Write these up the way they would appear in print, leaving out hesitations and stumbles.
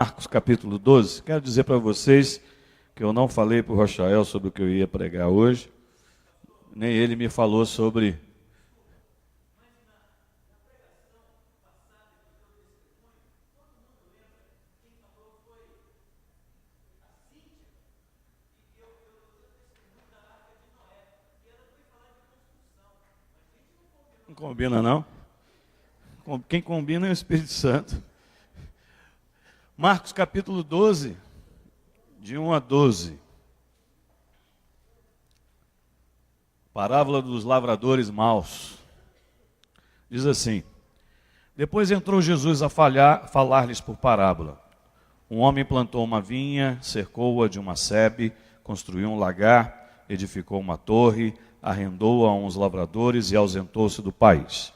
Marcos capítulo 12. Quero dizer para vocês que eu não falei para o Rochael sobre o que eu ia pregar hoje, nem ele me falou sobre... Não combina, não? Quem combina é o Espírito Santo. Marcos capítulo 12, de 1 a 12. Parábola dos lavradores maus. Diz assim: Depois entrou Jesus a falar-lhes por parábola. Um homem plantou uma vinha, cercou-a de uma sebe, construiu um lagar, edificou uma torre, arrendou-a a uns lavradores e ausentou-se do país.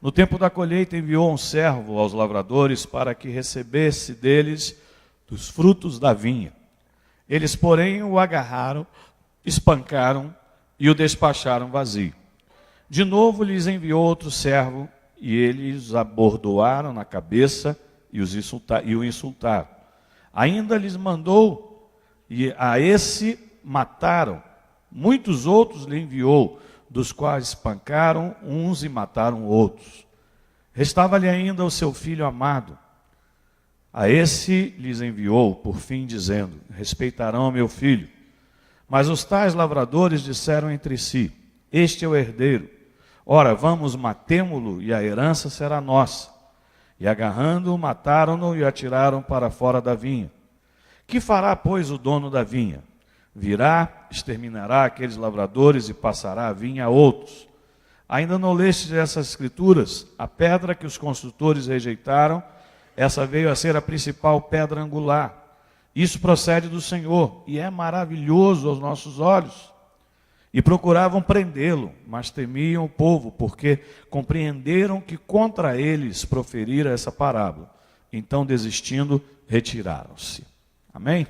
No tempo da colheita enviou um servo aos lavradores para que recebesse deles dos frutos da vinha. Eles, porém, o agarraram, espancaram e o despacharam vazio. De novo lhes enviou outro servo e eles abordoaram na cabeça e o insultaram. Ainda lhes mandou e a esse mataram. Muitos outros lhe enviou, dos quais espancaram uns e mataram outros. Restava-lhe ainda o seu filho amado. A esse lhes enviou, por fim, dizendo: Respeitarão meu filho. Mas os tais lavradores disseram entre si: Este é o herdeiro. Ora, vamos, matemo-lo, e a herança será nossa. E agarrando-o, mataram-no e o atiraram para fora da vinha. Que fará, pois, o dono da vinha? Virá, exterminará aqueles lavradores e passará a vinha a outros. Ainda não lestes essas escrituras? A pedra que os construtores rejeitaram, essa veio a ser a principal pedra angular. Isso procede do Senhor e é maravilhoso aos nossos olhos. E procuravam prendê-lo, mas temiam o povo, porque compreenderam que contra eles proferira essa parábola. Então, desistindo, retiraram-se. Amém?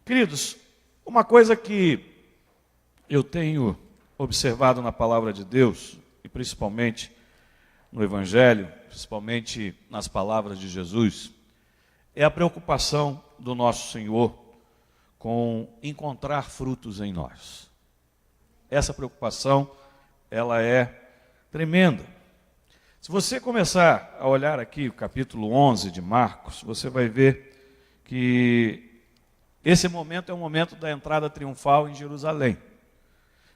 Queridos, uma coisa que eu tenho observado na palavra de Deus, e principalmente no Evangelho, principalmente nas palavras de Jesus, é a preocupação do nosso Senhor com encontrar frutos em nós. Essa preocupação, ela é tremenda. Se você começar a olhar aqui o capítulo 11 de Marcos, você vai ver que esse momento é o momento da entrada triunfal em Jerusalém.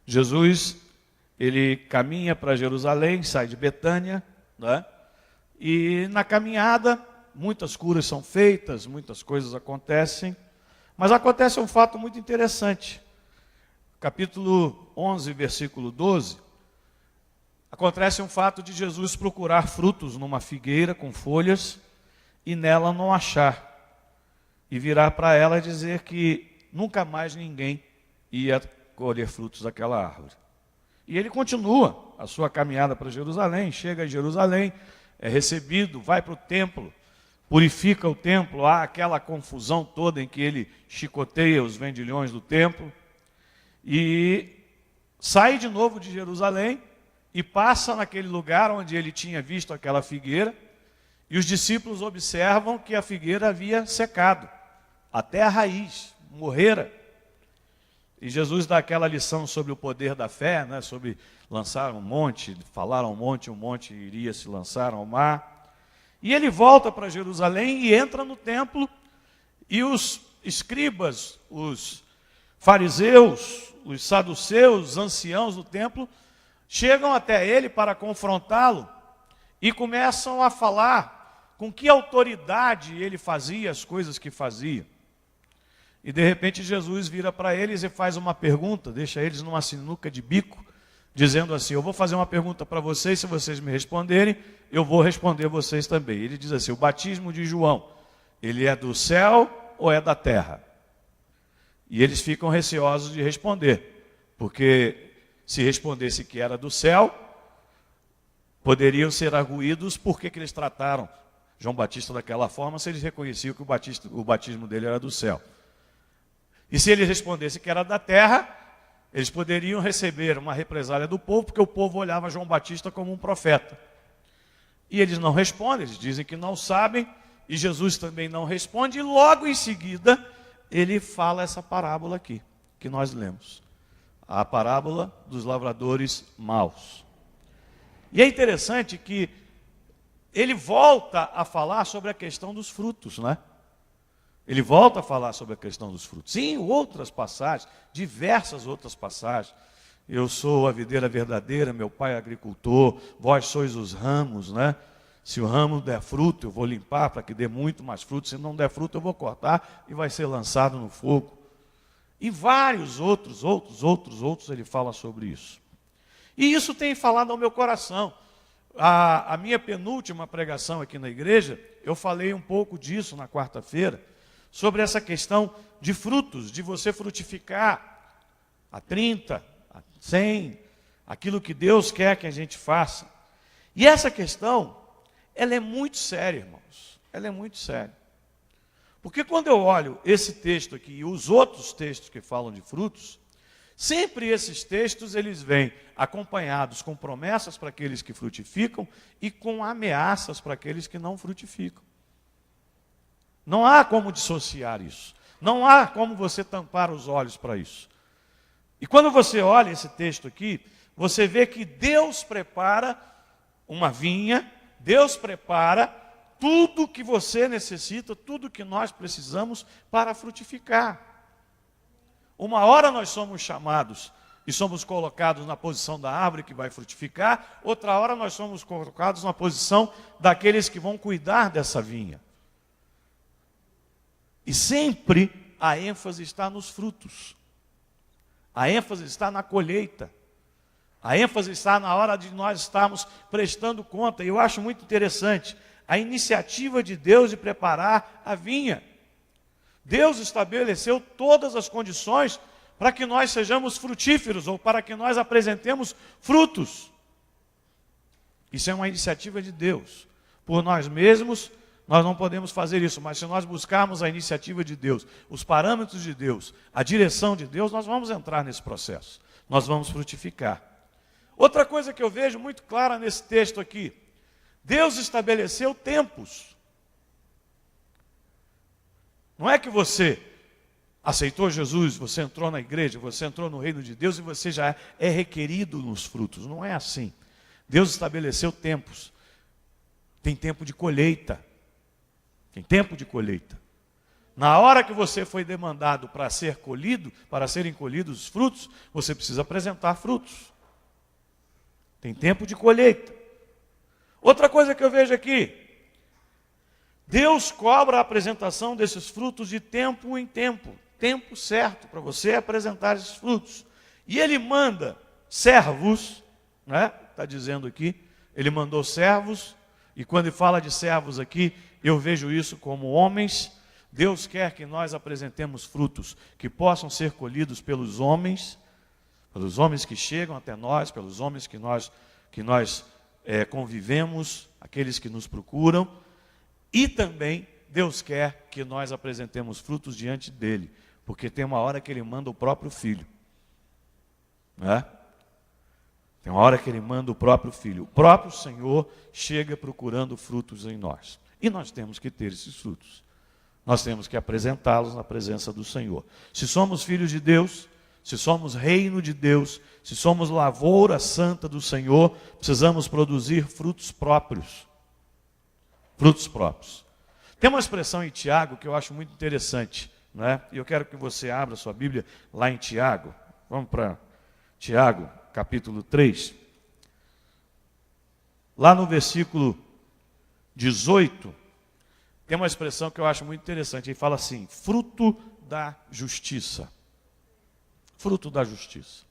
Jesus, ele caminha para Jerusalém, sai de Betânia, né? E na caminhada, muitas curas são feitas, muitas coisas acontecem, mas acontece um fato muito interessante. Capítulo 11, versículo 12, acontece um fato de Jesus procurar frutos numa figueira com folhas e nela não achar. E virar para ela e dizer que nunca mais ninguém ia colher frutos daquela árvore. E ele continua a sua caminhada para Jerusalém, chega a Jerusalém, é recebido, vai para o templo, purifica o templo, há aquela confusão toda em que ele chicoteia os vendilhões do templo, e sai de novo de Jerusalém e passa naquele lugar onde ele tinha visto aquela figueira, e os discípulos observam que a figueira havia secado, até a raiz, morrera. E Jesus dá aquela lição sobre o poder da fé, né? Sobre lançar um monte, falar a um monte iria se lançar ao mar. E ele volta para Jerusalém e entra no templo, e os escribas, os fariseus, os saduceus, os anciãos do templo, chegam até ele para confrontá-lo e começam a falar com que autoridade ele fazia as coisas que fazia. E de repente Jesus vira para eles e faz uma pergunta, deixa eles numa sinuca de bico, dizendo assim: eu vou fazer uma pergunta para vocês, se vocês me responderem, eu vou responder vocês também. Ele diz assim: o batismo de João, ele é do céu ou é da terra? E eles ficam receosos de responder, porque se respondesse que era do céu, poderiam ser arguídos por que eles trataram João Batista daquela forma, se eles reconheciam que o batismo dele era do céu. E se ele respondesse que era da terra, eles poderiam receber uma represália do povo, porque o povo olhava João Batista como um profeta. E eles não respondem, eles dizem que não sabem, e Jesus também não responde, e logo em seguida ele fala essa parábola aqui, que nós lemos. A parábola dos lavradores maus. E é interessante que ele volta a falar sobre a questão dos frutos, né? Ele volta a falar sobre a questão dos frutos. Sim, outras passagens, diversas outras passagens. Eu sou a videira verdadeira, meu pai é agricultor, vós sois os ramos, né? Se o ramo der fruto, eu vou limpar para que dê muito mais fruto. Se não der fruto, eu vou cortar e vai ser lançado no fogo. E vários outros, ele fala sobre isso. E isso tem falado ao meu coração. A minha penúltima pregação aqui na igreja, eu falei um pouco disso na quarta-feira, sobre essa questão de frutos, de você frutificar a 30, a 100, aquilo que Deus quer que a gente faça. E essa questão, ela é muito séria, irmãos. Ela é muito séria. Porque quando eu olho esse texto aqui e os outros textos que falam de frutos, sempre esses textos eles vêm acompanhados com promessas para aqueles que frutificam e com ameaças para aqueles que não frutificam. Não há como dissociar isso. Não há como você tampar os olhos para isso. E quando você olha esse texto aqui, você vê que Deus prepara uma vinha, Deus prepara tudo que você necessita, tudo que nós precisamos para frutificar. Uma hora nós somos chamados e somos colocados na posição da árvore que vai frutificar, outra hora nós somos colocados na posição daqueles que vão cuidar dessa vinha. E sempre a ênfase está nos frutos. A ênfase está na colheita. A ênfase está na hora de nós estarmos prestando conta. E eu acho muito interessante a iniciativa de Deus de preparar a vinha. Deus estabeleceu todas as condições para que nós sejamos frutíferos, ou para que nós apresentemos frutos. Isso é uma iniciativa de Deus. Por nós mesmos, nós não podemos fazer isso, mas se nós buscarmos a iniciativa de Deus, os parâmetros de Deus, a direção de Deus, nós vamos entrar nesse processo. Nós vamos frutificar. Outra coisa que eu vejo muito clara nesse texto aqui, Deus estabeleceu tempos. Não é que você aceitou Jesus, você entrou na igreja, você entrou no reino de Deus e você já é requerido nos frutos. Não é assim. Deus estabeleceu tempos. Tem tempo de colheita. Tem tempo de colheita. Na hora que você foi demandado para ser colhido, para serem colhidos os frutos, você precisa apresentar frutos. Tem tempo de colheita. Outra coisa que eu vejo aqui, Deus cobra a apresentação desses frutos de tempo em tempo. Tempo certo para você apresentar esses frutos. E Ele manda servos, né? Está dizendo aqui, Ele mandou servos, e quando Ele fala de servos aqui, eu vejo isso como homens. Deus quer que nós apresentemos frutos que possam ser colhidos pelos homens que chegam até nós, pelos homens que nós convivemos, aqueles que nos procuram, e também Deus quer que nós apresentemos frutos diante dEle, porque tem uma hora que Ele manda o próprio Filho, né? Tem uma hora que Ele manda o próprio Filho. O próprio Senhor chega procurando frutos em nós, e nós temos que ter esses frutos. Nós temos que apresentá-los na presença do Senhor. Se somos filhos de Deus, se somos reino de Deus, se somos lavoura santa do Senhor, precisamos produzir frutos próprios. Frutos próprios. Tem uma expressão em Tiago que eu acho muito interessante, né? E eu quero que você abra sua Bíblia lá em Tiago. Vamos para Tiago, capítulo 3. Lá no versículo 18, tem uma expressão que eu acho muito interessante. Ele fala assim, fruto da justiça. Fruto da justiça.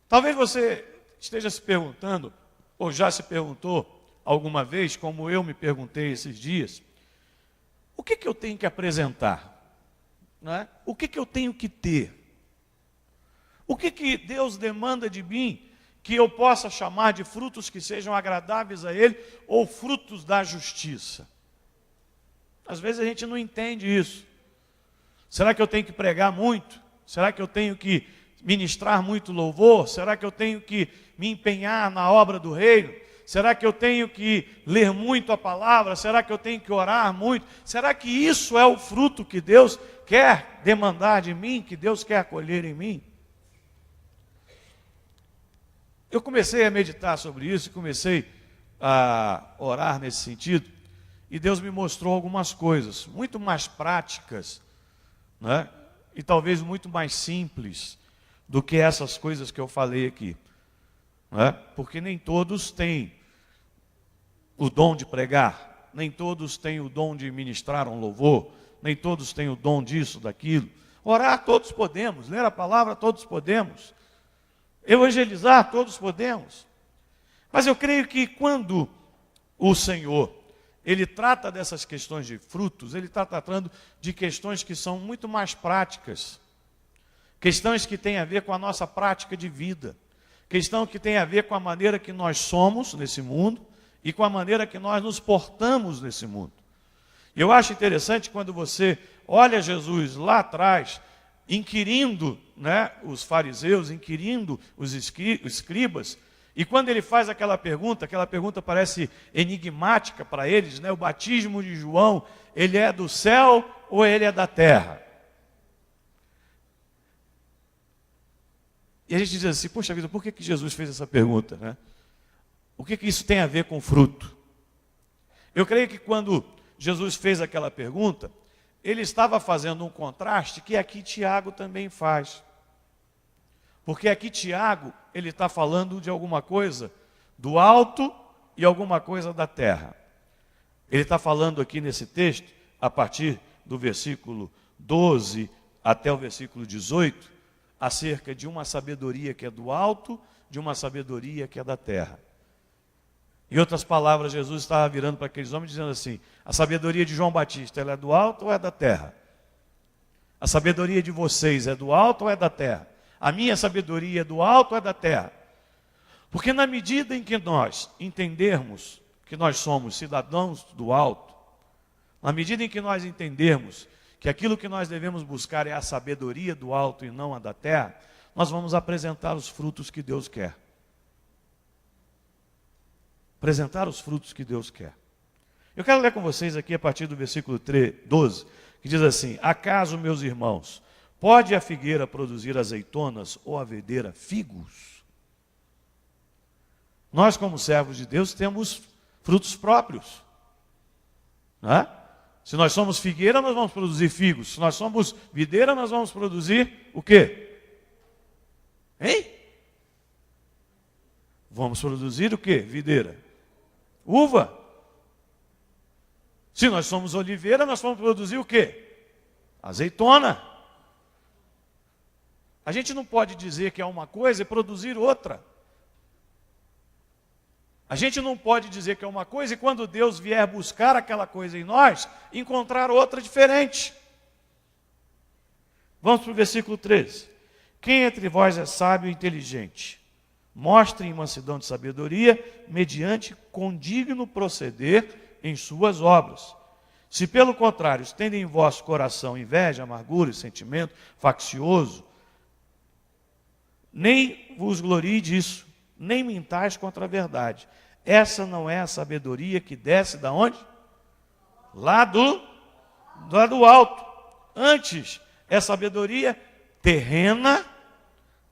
Talvez você esteja se perguntando, ou já se perguntou alguma vez, como eu me perguntei esses dias, o que eu tenho que apresentar? Não é? O que eu tenho que ter? O que Deus demanda de mim que eu possa chamar de frutos que sejam agradáveis a Ele, ou frutos da justiça? Às vezes a gente não entende isso. Será que eu tenho que pregar muito? Será que eu tenho que ministrar muito louvor? Será que eu tenho que me empenhar na obra do reino? Será que eu tenho que ler muito a palavra? Será que eu tenho que orar muito? Será que isso é o fruto que Deus quer demandar de mim, que Deus quer colher em mim? Eu comecei a meditar sobre isso, comecei a orar nesse sentido, e Deus me mostrou algumas coisas, muito mais práticas, né? E talvez muito mais simples do que essas coisas que eu falei aqui, né? Porque nem todos têm o dom de pregar, nem todos têm o dom de ministrar um louvor, nem todos têm o dom disso, daquilo. Orar todos podemos, ler a palavra todos podemos, evangelizar todos podemos. Mas eu creio que quando o Senhor, Ele trata dessas questões de frutos, Ele está tratando de questões que são muito mais práticas, questões que têm a ver com a nossa prática de vida, questão que tem a ver com a maneira que nós somos nesse mundo e com a maneira que nós nos portamos nesse mundo. Eu acho interessante quando você olha Jesus lá atrás, inquirindo, né, os fariseus, inquirindo os escribas, e quando ele faz aquela pergunta parece enigmática para eles, né? O batismo de João, ele é do céu ou ele é da terra? E a gente diz assim, poxa vida, por que Jesus fez essa pergunta, né? O que isso tem a ver com fruto? Eu creio que quando Jesus fez aquela pergunta, ele estava fazendo um contraste que aqui Tiago também faz. Porque aqui Tiago, ele está falando de alguma coisa do alto e alguma coisa da terra. Ele está falando aqui nesse texto, a partir do versículo 12 até o versículo 18, acerca de uma sabedoria que é do alto, de uma sabedoria que é da terra. Em outras palavras, Jesus estava virando para aqueles homens dizendo assim, a sabedoria de João Batista, ela é do alto ou é da terra? A sabedoria de vocês é do alto ou é da terra? A minha sabedoria é do alto ou é da terra? Porque na medida em que nós entendermos que nós somos cidadãos do alto, na medida em que nós entendermos que aquilo que nós devemos buscar é a sabedoria do alto e não a da terra, nós vamos apresentar os frutos que Deus quer. Apresentar os frutos que Deus quer. Eu quero ler com vocês aqui a partir do versículo 12, que diz assim, acaso, meus irmãos, pode a figueira produzir azeitonas ou a videira figos? Nós, como servos de Deus, temos frutos próprios. Não é? Se nós somos figueira, nós vamos produzir figos. Se nós somos videira, nós vamos produzir o quê? Hein? Vamos produzir o quê? Videira. Uva. Se nós somos oliveira, nós vamos produzir o quê? Azeitona. A gente não pode dizer que é uma coisa e produzir outra. A gente não pode dizer que é uma coisa e quando Deus vier buscar aquela coisa em nós, encontrar outra diferente. Vamos para o versículo 13. Quem entre vós é sábio e inteligente? Mostre em mansidão de sabedoria, mediante condigno proceder em suas obras. Se pelo contrário, estendem em vosso coração inveja, amargura e sentimento faccioso, nem vos glorie disso, nem mintais contra a verdade. Essa não é a sabedoria que desce da onde? Lá do alto. Antes, é sabedoria terrena,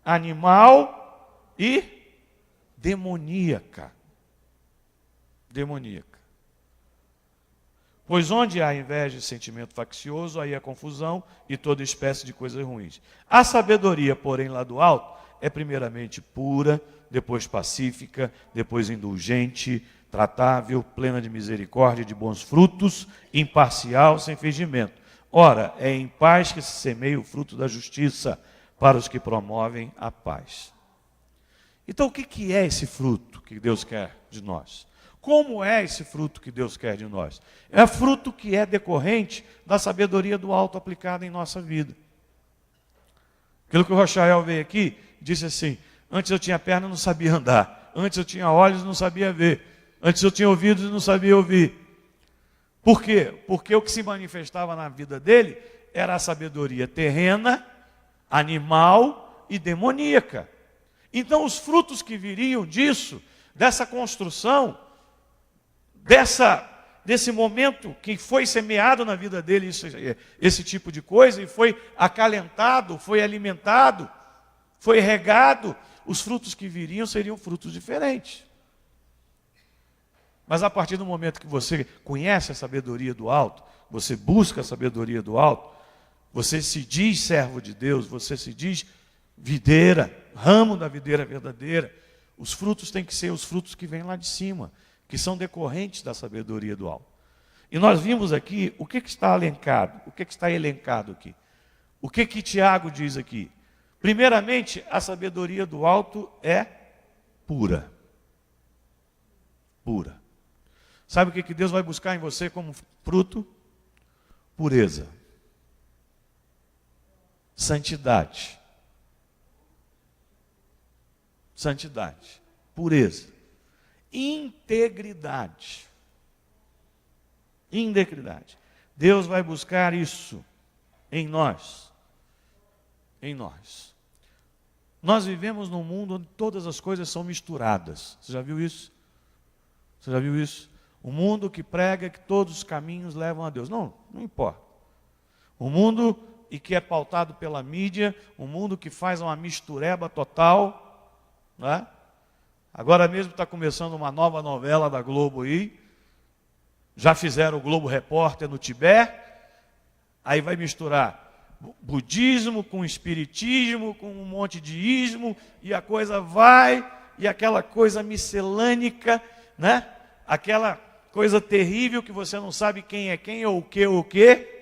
animal e demoníaca. Demoníaca. Pois onde há inveja e sentimento faccioso, aí há confusão e toda espécie de coisas ruins. A sabedoria, porém, lá do alto, é primeiramente pura, depois pacífica, depois indulgente, tratável, plena de misericórdia e de bons frutos, imparcial, sem fingimento. Ora, é em paz que se semeia o fruto da justiça para os que promovem a paz. Então, o que é esse fruto que Deus quer de nós? Como é esse fruto que Deus quer de nós? É fruto que é decorrente da sabedoria do alto aplicada em nossa vida. Aquilo que o Rochael veio aqui, disse assim, antes eu tinha perna e não sabia andar. Antes eu tinha olhos e não sabia ver. Antes eu tinha ouvidos e não sabia ouvir. Por quê? Porque o que se manifestava na vida dele era a sabedoria terrena, animal e demoníaca. Então os frutos que viriam disso dessa construção, desse momento que foi semeado na vida dele, esse tipo de coisa, e foi acalentado, foi alimentado, foi regado, os frutos que viriam seriam frutos diferentes. Mas a partir do momento que você conhece a sabedoria do alto, você busca a sabedoria do alto, você se diz servo de Deus, você se diz videira, ramo da videira verdadeira, os frutos têm que ser os frutos que vêm lá de cima, que são decorrentes da sabedoria do alto. E nós vimos aqui o que está elencado, o que está elencado aqui. O que Tiago diz aqui? Primeiramente, a sabedoria do alto é pura. Pura. Sabe o que Deus vai buscar em você como fruto? Pureza. Santidade. Santidade. Pureza. Integridade. Integridade. Deus vai buscar isso em nós. Em nós. Nós vivemos num mundo onde todas as coisas são misturadas. Você já viu isso? Você já viu isso? Um mundo que prega que todos os caminhos levam a Deus. Não importa. Um mundo e que é pautado pela mídia, um mundo que faz uma mistureba total, né? Agora mesmo está começando uma nova novela da Globo aí, já fizeram o Globo Repórter no Tibete, aí vai misturar budismo com espiritismo, com um monte de ismo, e a coisa vai, e aquela coisa miscelânica, né? Aquela coisa terrível que você não sabe quem é quem ou o quê.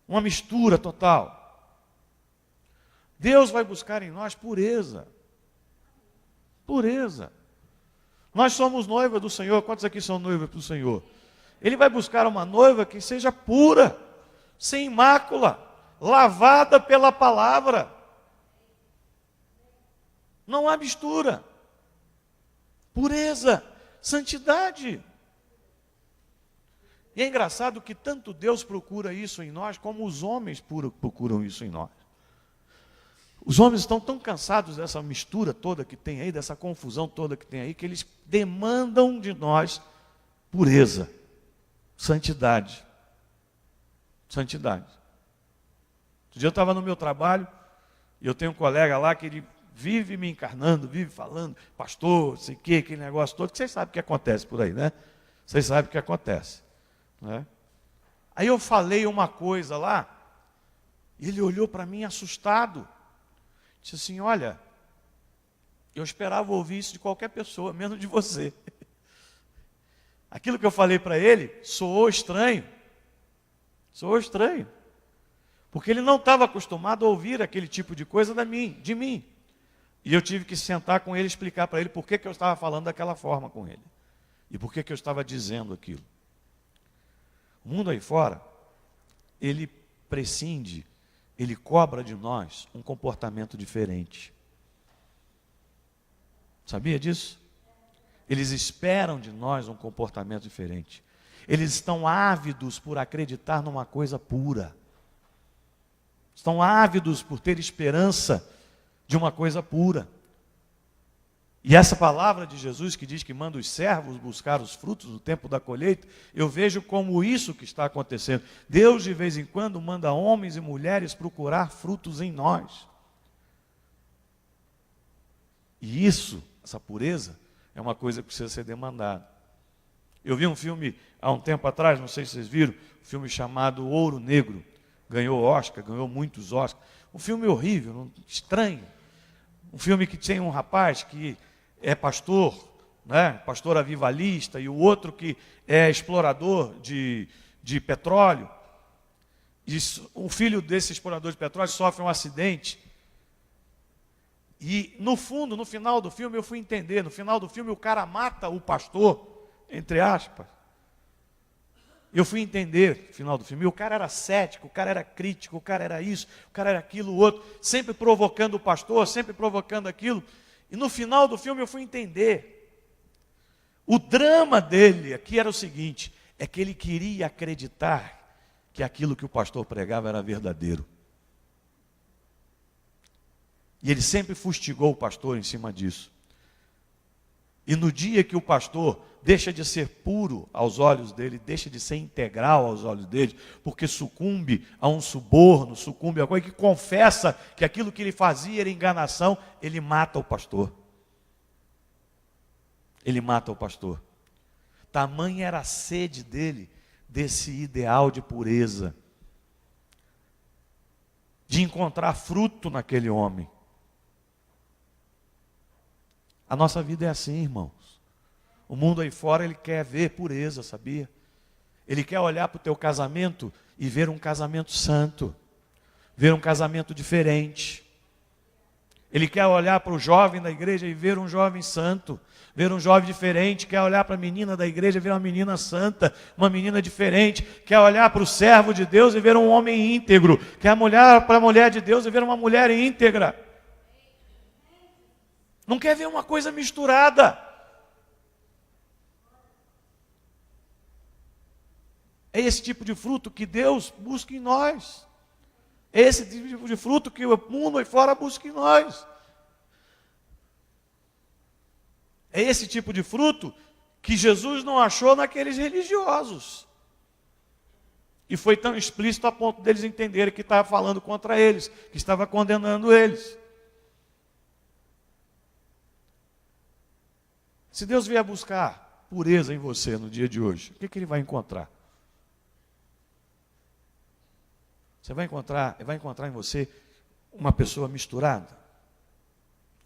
Uma mistura total. Deus vai buscar em nós pureza. Pureza. Nós somos noiva do Senhor. Quantos aqui são noivas do Senhor? Ele vai buscar uma noiva que seja pura, sem mácula, lavada pela palavra. Não há mistura. Pureza, santidade. E é engraçado que tanto Deus procura isso em nós, como os homens procuram isso em nós. Os homens estão tão cansados dessa mistura toda que tem aí, dessa confusão toda que tem aí, que eles demandam de nós pureza, santidade. Santidade. Outro dia eu estava no meu trabalho, e eu tenho um colega lá que ele vive me encarnando, vive falando, pastor, sei o que, aquele negócio todo, que vocês sabem o que acontece por aí, né? Vocês sabem o que acontece, né? Aí eu falei uma coisa lá, e ele olhou para mim assustado, disse assim, olha, eu esperava ouvir isso de qualquer pessoa, menos de você. Aquilo que eu falei para ele soou estranho, porque ele não estava acostumado a ouvir aquele tipo de coisa de mim. E eu tive que sentar com ele e explicar para ele por que eu estava falando daquela forma com ele. E por que eu estava dizendo aquilo. O mundo aí fora, ele prescinde, ele cobra de nós um comportamento diferente. Sabia disso? Eles esperam de nós um comportamento diferente. Eles estão ávidos por acreditar numa coisa pura. Estão ávidos por ter esperança de uma coisa pura. E essa palavra de Jesus que diz que manda os servos buscar os frutos no tempo da colheita, eu vejo como isso que está acontecendo. Deus de vez em quando manda homens e mulheres procurar frutos em nós. E isso, essa pureza, é uma coisa que precisa ser demandada. Eu vi um filme há um tempo atrás, não sei se vocês viram, um filme chamado Ouro Negro. Ganhou Oscar, ganhou muitos Oscars. Um filme horrível, estranho. Um filme que tem um rapaz que é pastor, né? Pastor avivalista, e o outro que é explorador de petróleo. E o filho desse explorador de petróleo sofre um acidente. E no final do filme, eu fui entender, no final do filme o cara mata o pastor, entre aspas. Eu fui entender no final do filme, e o cara era cético, o cara era crítico, o cara era isso, o cara era aquilo, o outro, sempre provocando o pastor, sempre provocando aquilo. E no final do filme eu fui entender. O drama dele aqui era o seguinte, é que ele queria acreditar que aquilo que o pastor pregava era verdadeiro. E ele sempre fustigou o pastor em cima disso. E no dia que o pastor deixa de ser puro aos olhos dele, deixa de ser integral aos olhos dele, porque sucumbe a um suborno, sucumbe a coisa que confessa que aquilo que ele fazia era enganação, ele mata o pastor. Ele mata o pastor. Tamanha era a sede dele, desse ideal de pureza, de encontrar fruto naquele homem. A nossa vida é assim, irmãos. O mundo aí fora, ele quer ver pureza, sabia? Ele quer olhar para o teu casamento e ver um casamento santo, ver um casamento diferente. Ele quer olhar para o jovem da igreja e ver um jovem santo, ver um jovem diferente. Quer olhar para a menina da igreja e ver uma menina santa, uma menina diferente. Quer olhar para o servo de Deus e ver um homem íntegro. Quer olhar para a mulher de Deus e ver uma mulher íntegra. Não quer ver uma coisa misturada. É esse tipo de fruto que Deus busca em nós. É esse tipo de fruto que o mundo aí fora busca em nós. É esse tipo de fruto que Jesus não achou naqueles religiosos. E foi tão explícito a ponto deles entenderem que estava falando contra eles, que estava condenando eles. Se Deus vier buscar pureza em você no dia de hoje, o que Ele vai encontrar? Você vai encontrar em você uma pessoa misturada?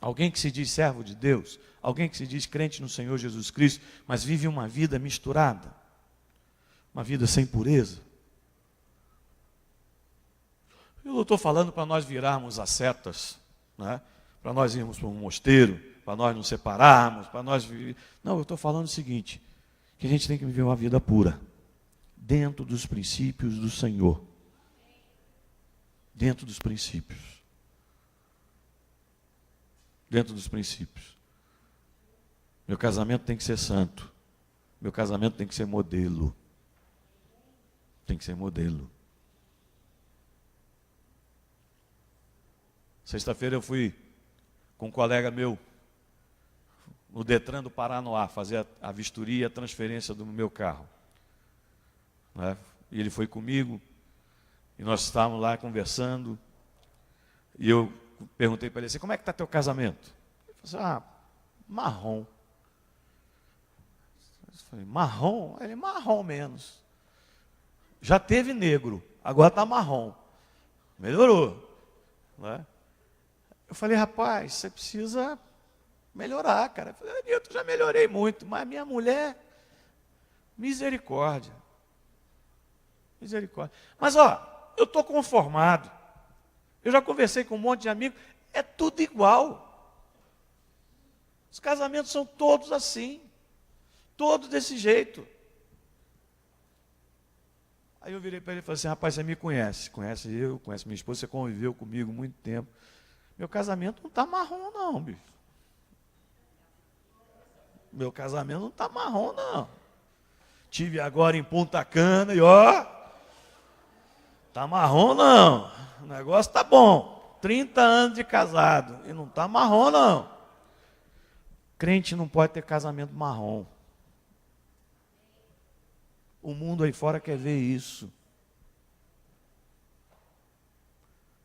Alguém que se diz servo de Deus, alguém que se diz crente no Senhor Jesus Cristo, mas vive uma vida misturada, uma vida sem pureza. Eu não estou falando para nós virarmos ascetas, né? Para nós irmos para um mosteiro, para nós nos separarmos, para nós... Não, eu estou falando o seguinte, que a gente tem que viver uma vida pura, dentro dos princípios do Senhor. Dentro dos princípios. Dentro dos princípios. Meu casamento tem que ser santo. Meu casamento tem que ser modelo. Tem que ser modelo. Sexta-feira eu fui com um colega meu no Detran do Paranoá fazer a vistoria e a transferência do meu carro. Né? E ele foi comigo. E nós estávamos lá conversando, e eu perguntei para ele assim, como é que está teu casamento? Ele falou assim, marrom. Eu falei, marrom? Ele, marrom menos. Já teve negro, agora está marrom. Melhorou. Né? Eu falei, rapaz, você precisa melhorar, cara. Eu falei, eu já melhorei muito, mas minha mulher, misericórdia. Misericórdia. Mas, eu estou conformado. Eu já conversei com um monte de amigos. É tudo igual. Os casamentos são todos assim. Todos desse jeito. Aí eu virei para ele e falei assim, rapaz, você me conhece. Conhece eu, conhece minha esposa, você conviveu comigo muito tempo. Meu casamento não está marrom não, bicho. Meu casamento não está marrom não. Tive agora em Punta Cana e tá marrom não, o negócio tá bom, 30 anos de casado, e não tá marrom não. Crente não pode ter casamento marrom. O mundo aí fora quer ver isso.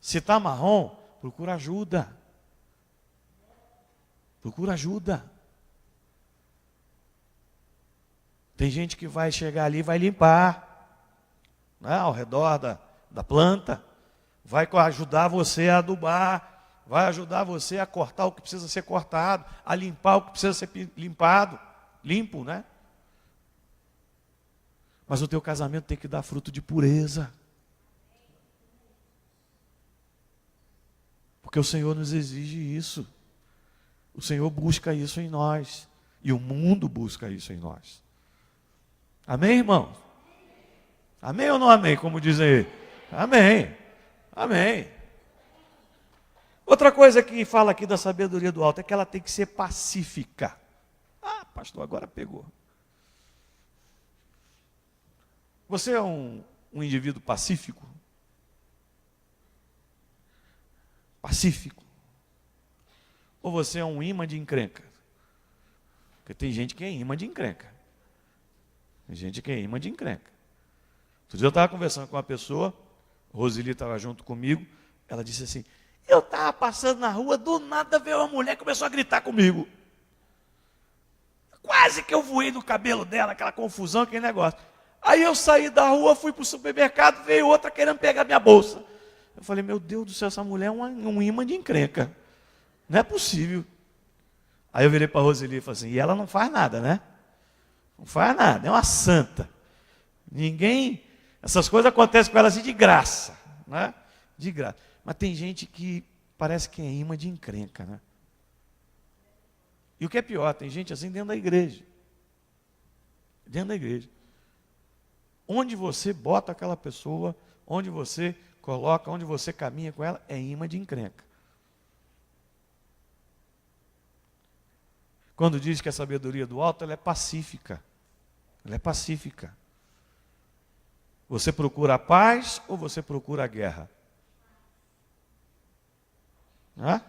Se tá marrom, procura ajuda. Procura ajuda. Tem gente que vai chegar ali e vai limpar, né, ao redor da planta, vai ajudar você a adubar, vai ajudar você a cortar o que precisa ser cortado, a limpar o que precisa ser limpado, limpo, né? Mas o teu casamento tem que dar fruto de pureza. Porque o Senhor nos exige isso. O Senhor busca isso em nós. E o mundo busca isso em nós. Amém, irmão? Amém ou não amém, como dizem aí? Amém. Amém. Outra coisa que fala aqui da sabedoria do alto é que ela tem que ser pacífica. Pastor, agora pegou. Você é um indivíduo pacífico? Pacífico. ou você é um imã de encrenca? Porque tem gente que é imã de encrenca. Tem gente que é imã de encrenca. Outro dia eu estava conversando com uma pessoa, Roseli estava junto comigo, ela disse assim, eu estava passando na rua, do nada veio uma mulher e começou a gritar comigo. Quase que eu voei no cabelo dela, aquela confusão, aquele negócio. Aí eu saí da rua, fui para o supermercado, veio outra querendo pegar minha bolsa. Eu falei, meu Deus do céu, essa mulher é um imã de encrenca. Não é possível. Aí eu virei para a Roseli e falei assim, e ela não faz nada, né? Não faz nada, é uma santa. Ninguém, essas coisas acontecem com ela assim de graça, né? De graça. Mas tem gente que parece que é imã de encrenca, né? E o que é pior, tem gente assim dentro da igreja. Dentro da igreja. Onde você bota aquela pessoa, onde você coloca, onde você caminha com ela, é imã de encrenca. Quando diz que a sabedoria do alto, ela é pacífica. Ela é pacífica. Você procura a paz ou você procura a guerra? Hã?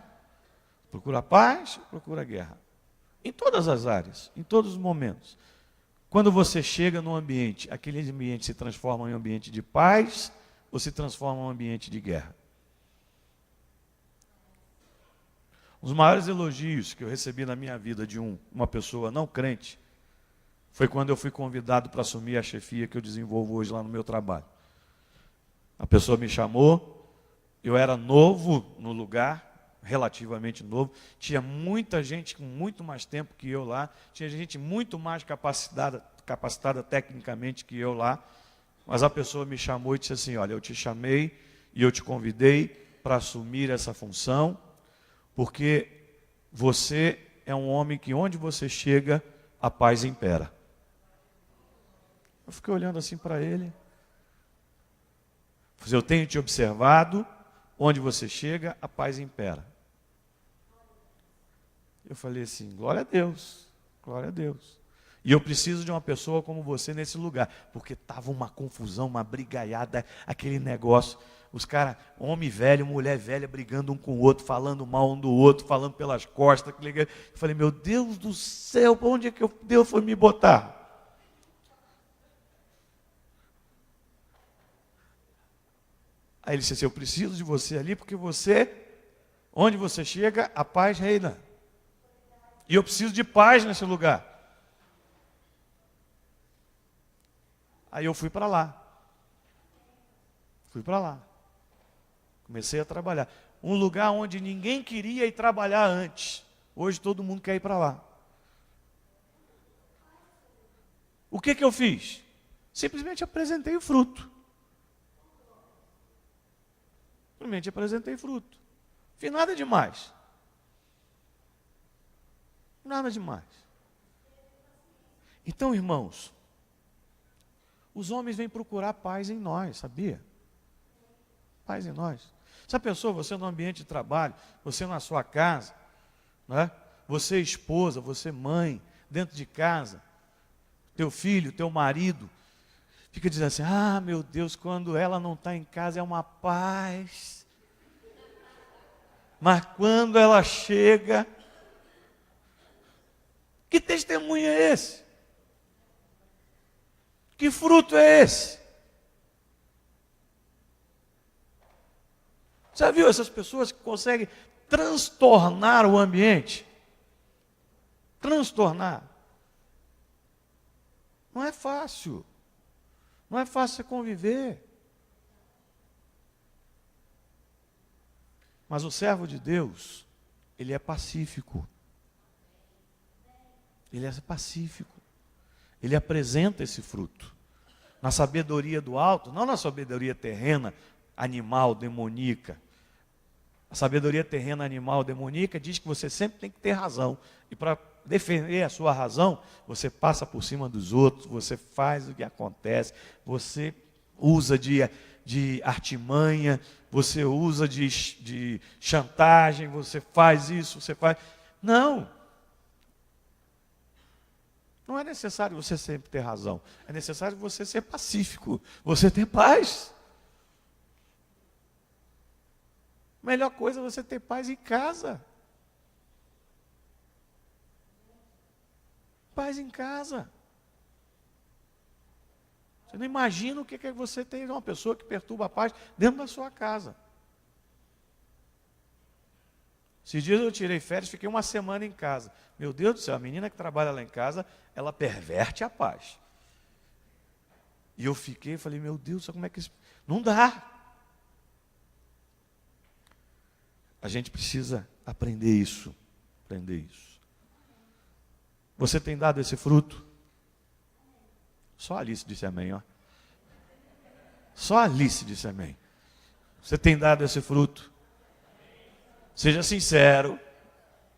Procura a paz ou procura a guerra? Em todas as áreas, em todos os momentos. Quando você chega num ambiente, aquele ambiente se transforma em um ambiente de paz ou se transforma em um ambiente de guerra? Um dos maiores elogios que eu recebi na minha vida de uma pessoa não crente foi quando eu fui convidado para assumir a chefia que eu desenvolvo hoje lá no meu trabalho. A pessoa me chamou, eu era novo no lugar, relativamente novo, tinha muita gente com muito mais tempo que eu lá, tinha gente muito mais capacitada tecnicamente que eu lá, mas a pessoa me chamou e disse assim, olha, eu te chamei e eu te convidei para assumir essa função, porque você é um homem que onde você chega, a paz impera. Eu fiquei olhando assim para ele. Eu tenho te observado, onde você chega, a paz impera. Eu falei assim, glória a Deus, glória a Deus. E eu preciso de uma pessoa como você nesse lugar, porque estava uma confusão, uma brigaiada, aquele negócio. Os caras, homem velho, mulher velha, brigando um com o outro, falando mal um do outro, falando pelas costas. Eu falei, meu Deus do céu, para onde é que Deus foi me botar? Aí ele disse assim, eu preciso de você ali, porque você, onde você chega, a paz reina. E eu preciso de paz nesse lugar. Aí eu fui para lá. Fui para lá. Comecei a trabalhar. Um lugar onde ninguém queria ir trabalhar antes. Hoje todo mundo quer ir para lá. O que eu fiz? Simplesmente apresentei o fruto. Simplesmente apresentei fruto. Fiz nada demais. Nada demais. Então, irmãos, os homens vêm procurar paz em nós, sabia? Paz em nós. Já pensou, você no ambiente de trabalho, você na sua casa, né? Você esposa, você mãe, dentro de casa, teu filho, teu marido, fica dizendo assim, ah, meu Deus, quando ela não está em casa é uma paz. Mas quando ela chega, que testemunho é esse? Que fruto é esse? Já viu essas pessoas que conseguem transtornar o ambiente? Transtornar. Não é fácil. Não é fácil você conviver. Mas o servo de Deus, ele é pacífico. Ele é pacífico. Ele apresenta esse fruto. Na sabedoria do alto, não na sabedoria terrena, animal, demoníaca. A sabedoria terrena, animal, demoníaca diz que você sempre tem que ter razão. E para defender a sua razão, você passa por cima dos outros, você faz o que acontece, você usa de artimanha, você usa de chantagem, você faz isso, você faz... Não. Não é necessário você sempre ter razão. É necessário você ser pacífico, você ter paz. Melhor coisa é você ter paz em casa. paz em casa. Você não imagina o que é você ter uma pessoa que perturba a paz dentro da sua casa. Esses dias eu tirei férias, fiquei uma semana em casa. Meu Deus do céu, a menina que trabalha lá em casa, ela perverte a paz. E eu falei, meu Deus do céu, como é que isso... Não dá. A gente precisa aprender isso. Você tem dado esse fruto? Só a Alice disse amém, ó. Só a Alice disse amém. Você tem dado esse fruto? Seja sincero.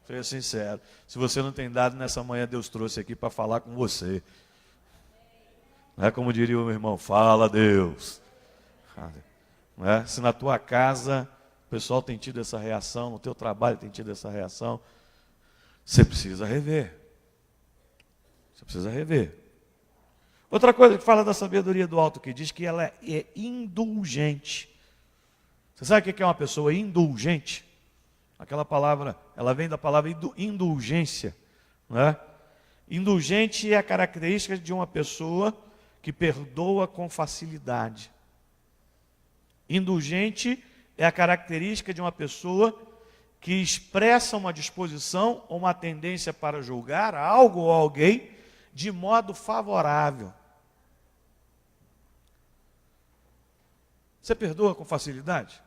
Seja sincero. Se você não tem dado, nessa manhã Deus trouxe aqui para falar com você. Não é como diria o meu irmão, fala Deus. Não é? Se na tua casa o pessoal tem tido essa reação, no teu trabalho tem tido essa reação, você precisa rever. Você precisa rever. Outra coisa que fala da sabedoria do alto, que diz que ela é indulgente. Você sabe o que é uma pessoa indulgente? Aquela palavra, ela vem da palavra indulgência. Não é? Indulgente é a característica de uma pessoa que perdoa com facilidade. Indulgente é a característica de uma pessoa que expressa uma disposição ou uma tendência para julgar algo ou alguém de modo favorável. Você perdoa com facilidade?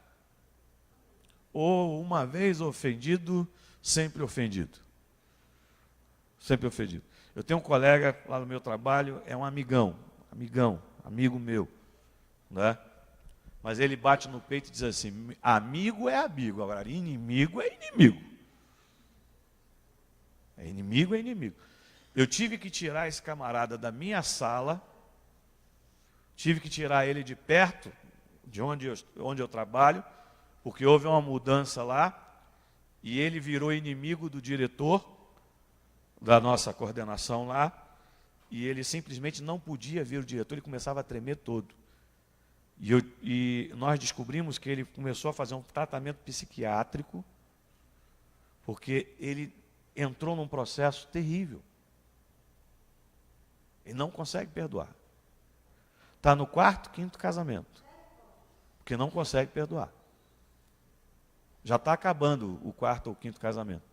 Ou uma vez ofendido, sempre ofendido? Sempre ofendido. Eu tenho um colega lá no meu trabalho, é um amigo meu, né? Mas ele bate no peito e diz assim, amigo é amigo, agora inimigo é inimigo. É inimigo. Eu tive que tirar esse camarada da minha sala, tive que tirar ele de perto de onde eu trabalho, porque houve uma mudança lá, e ele virou inimigo do diretor da nossa coordenação lá, e ele simplesmente não podia ver o diretor, ele começava a tremer todo. E nós descobrimos que ele começou a fazer um tratamento psiquiátrico, porque ele entrou num processo terrível. Ele não consegue perdoar. Está no 4º, 5º casamento, porque não consegue perdoar. Já está acabando o 4º ou 5º casamento.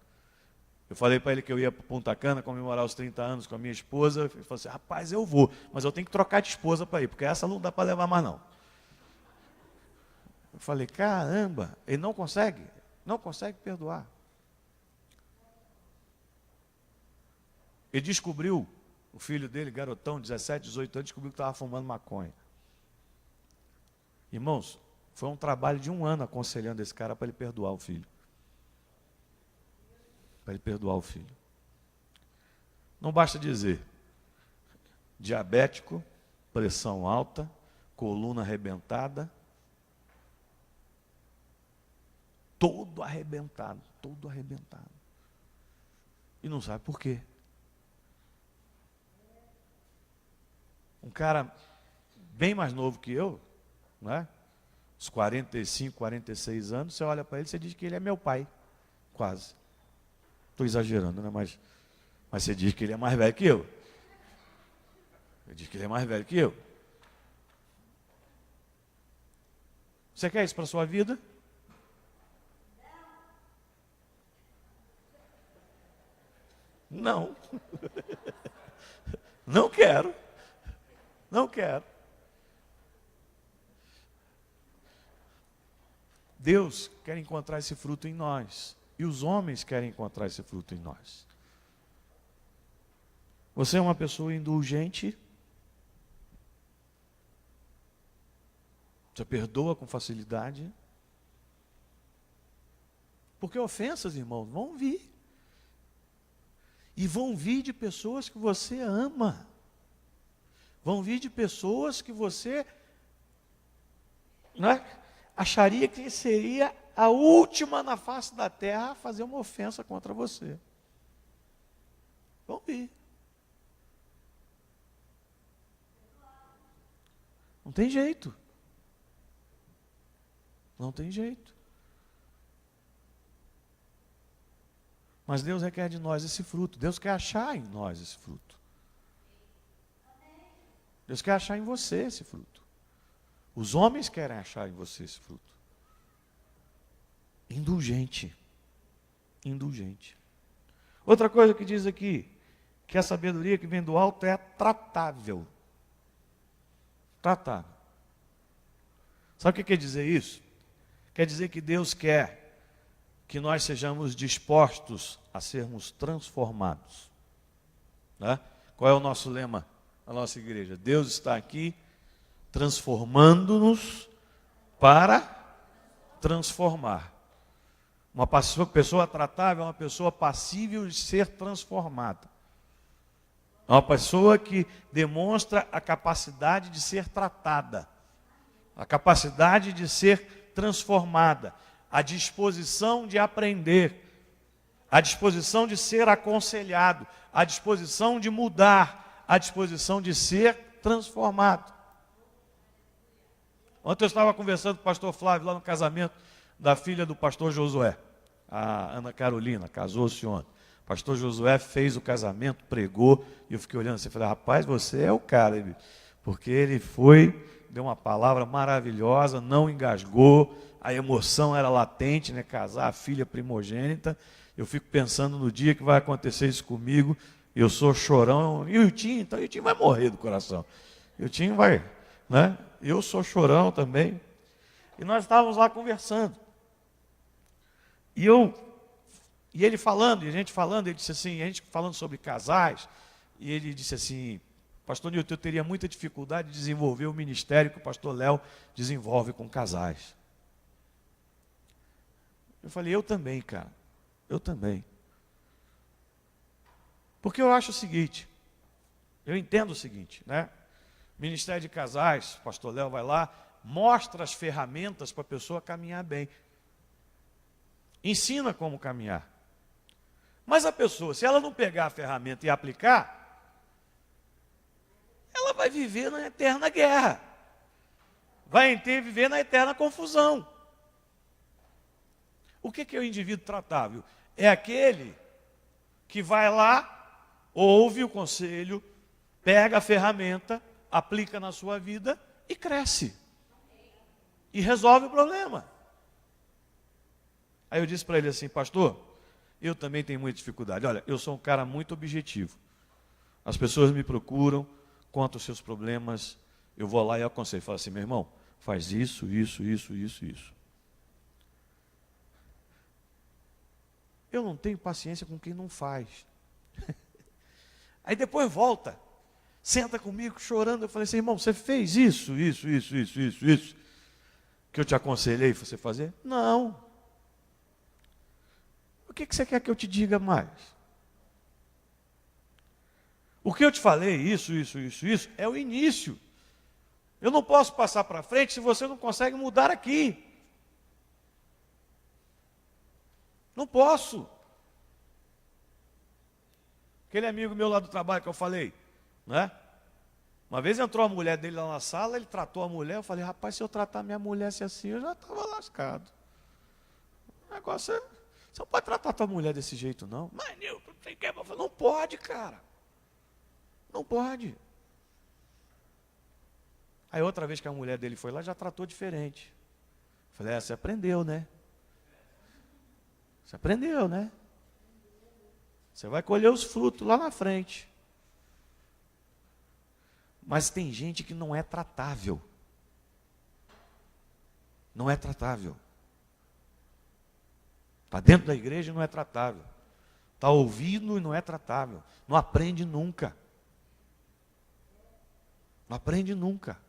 Eu falei para ele que eu ia para Punta Cana comemorar os 30 anos com a minha esposa. Ele falou assim, rapaz, eu vou, mas eu tenho que trocar de esposa para ir, porque essa não dá para levar mais não. Eu falei, caramba, ele não consegue perdoar. Ele descobriu, o filho dele, garotão, 17, 18 anos, descobriu que estava fumando maconha. Irmãos, foi um trabalho de 1 ano aconselhando esse cara para ele perdoar o filho. Não basta dizer, diabético, pressão alta, coluna arrebentada, todo arrebentado. E não sabe por quê. Um cara bem mais novo que eu, né? Uns 45, 46 anos, você olha para ele e você diz que ele é meu pai, quase. Estou exagerando, né? Mas você diz que ele é mais velho que eu. Você quer isso para a sua vida? Não. Não quero. Deus quer encontrar esse fruto em nós. E os homens querem encontrar esse fruto em nós. Você é uma pessoa indulgente? Você perdoa com facilidade? Porque ofensas, irmãos, vão vir. E vão vir de pessoas que você ama. Vão vir de pessoas que você, né, acharia que seria a última na face da terra a fazer uma ofensa contra você. Vão vir. Não tem jeito. Mas Deus requer de nós esse fruto. Deus quer achar em nós esse fruto. Deus quer achar em você esse fruto. Os homens querem achar em você esse fruto. Indulgente. Indulgente. Outra coisa que diz aqui, que a sabedoria que vem do alto é tratável. Tratável. Sabe o que quer dizer isso? Quer dizer que Deus quer que nós sejamos dispostos a sermos transformados. Né? Qual é o nosso lema da nossa igreja? Deus está aqui transformando-nos para transformar. Uma pessoa tratável é uma pessoa passível de ser transformada. É uma pessoa que demonstra a capacidade de ser tratada, a capacidade de ser transformada, a disposição de aprender, a disposição de ser aconselhado, a disposição de mudar, a disposição de ser transformado. Ontem eu estava conversando com o pastor Flávio lá no casamento da filha do pastor Josué, a Ana Carolina, casou-se ontem. O pastor Josué fez o casamento, pregou, e eu fiquei olhando assim, falei, rapaz, você é o cara, porque ele foi, deu uma palavra maravilhosa, não engasgou, a emoção era latente, né, casar a filha primogênita. Eu fico pensando no dia que vai acontecer isso comigo, eu sou chorão, e o Tim, então o Tim vai morrer do coração, e o Tim vai, né, eu sou chorão também. E nós estávamos lá conversando, e ele falando, e a gente falando, ele disse assim, a gente falando sobre casais, e ele disse assim, pastor Nilton, eu teria muita dificuldade de desenvolver o ministério que o pastor Léo desenvolve com casais. Eu falei, eu também, cara, eu também. Porque eu acho o seguinte, eu entendo o seguinte, né? Ministério de casais, o pastor Léo vai lá, mostra as ferramentas para a pessoa caminhar bem. Ensina como caminhar. Mas a pessoa, se ela não pegar a ferramenta e aplicar, ela vai viver na eterna guerra. Vai viver na eterna confusão. O que é o indivíduo tratável? É aquele que vai lá, ouve o conselho, pega a ferramenta, aplica na sua vida e cresce. E resolve o problema. Aí eu disse para ele assim, pastor, eu também tenho muita dificuldade. Olha, eu sou um cara muito objetivo. As pessoas me procuram, contam os seus problemas, eu vou lá e aconselho. Falo assim, meu irmão, faz isso, isso, isso, isso, isso. Eu não tenho paciência com quem não faz. Aí depois volta, senta comigo chorando. Eu falei assim, irmão, você fez isso, isso, isso, isso, isso, isso, que eu te aconselhei você fazer? Não. O que você quer que eu te diga mais? O que eu te falei, isso, isso, isso, isso, é o início. Eu não posso passar para frente se você não consegue mudar aqui. Não posso. Aquele amigo meu lá do trabalho que eu falei, né? Uma vez entrou a mulher dele lá na sala, ele tratou a mulher, eu falei, rapaz, se eu tratar minha mulher assim, eu já estava lascado. O negócio é, você não pode tratar a tua mulher desse jeito, não. Mas, Nilton, você quer? Eu falei, não pode, cara. Não pode. Aí outra vez que a mulher dele foi lá, já tratou diferente. Eu falei, você aprendeu, né? Você aprendeu, né? Você vai colher os frutos lá na frente. Mas tem gente que não é tratável. Não é tratável. Está dentro da igreja e não é tratável. Está ouvindo e não é tratável. Não aprende nunca. Não aprende nunca.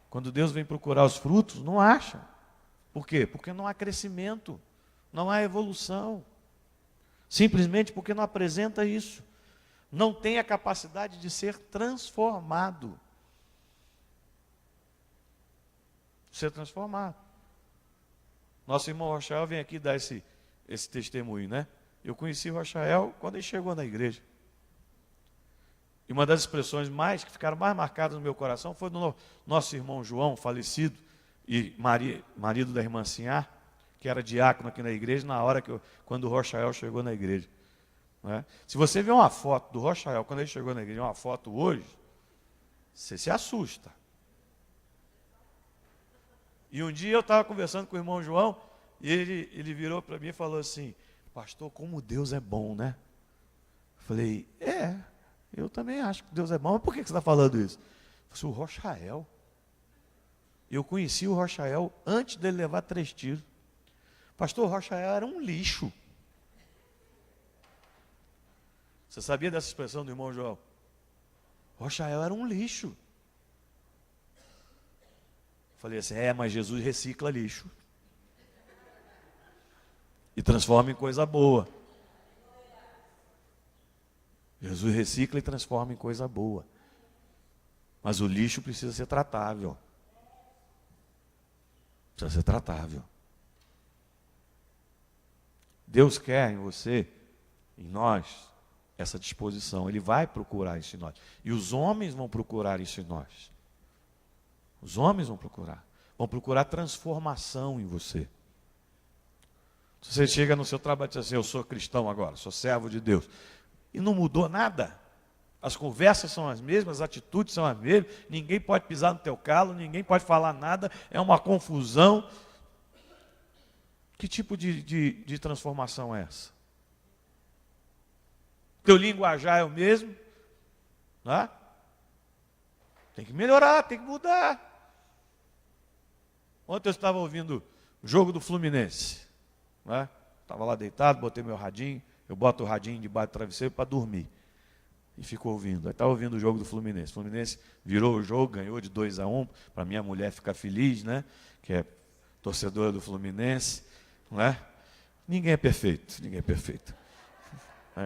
Quando Deus vem procurar os frutos, não acha. Por quê? Porque não há crescimento, não há evolução. Simplesmente porque não apresenta isso. Não tem a capacidade de ser transformado. Ser transformado. Nosso irmão Rochael vem aqui dar esse testemunho, né? Eu conheci o Rochael quando ele chegou na igreja. E uma das expressões que ficaram mais marcadas no meu coração foi do nosso irmão João, falecido, e marido da irmã Sinhá, que era diácono aqui na igreja, quando o Rochael chegou na igreja. Né? Se você vê uma foto do Rochael, quando ele chegou na igreja, uma foto hoje, você se assusta. E um dia eu estava conversando com o irmão João, e ele virou para mim e falou assim: pastor, como Deus é bom, né? Eu falei, eu também acho que Deus é bom. Mas por que você está falando isso? Eu falei, o Rochael. Eu conheci o Rochael antes dele levar 3 tiros. Pastor, o Rochael era um lixo. Você sabia dessa expressão do irmão João? Rochael era um lixo. Falei assim, mas Jesus recicla lixo. E transforma em coisa boa. Jesus recicla e transforma em coisa boa. Mas o lixo precisa ser tratável. Precisa ser tratável. Deus quer em você, em nós, essa disposição. Ele vai procurar isso em nós. E os homens vão procurar isso em nós. Os homens vão procurar transformação em você. Se você chega no seu trabalho e diz assim, eu sou cristão agora, sou servo de Deus, e não mudou nada, as conversas são as mesmas, as atitudes são as mesmas, ninguém pode pisar no teu calo, ninguém pode falar nada, é uma confusão. Que tipo de transformação é essa? Teu linguajar é o mesmo, né? Tem que melhorar, tem que mudar. Ontem eu estava ouvindo o jogo do Fluminense, né? Estava lá deitado, botei meu radinho, eu boto o radinho debaixo do travesseiro para dormir. E fico ouvindo. Aí estava ouvindo o jogo do Fluminense. O Fluminense virou o jogo, ganhou de 2-1, para minha mulher ficar feliz, né? Que é torcedora do Fluminense, não é? Ninguém é perfeito, ninguém é perfeito.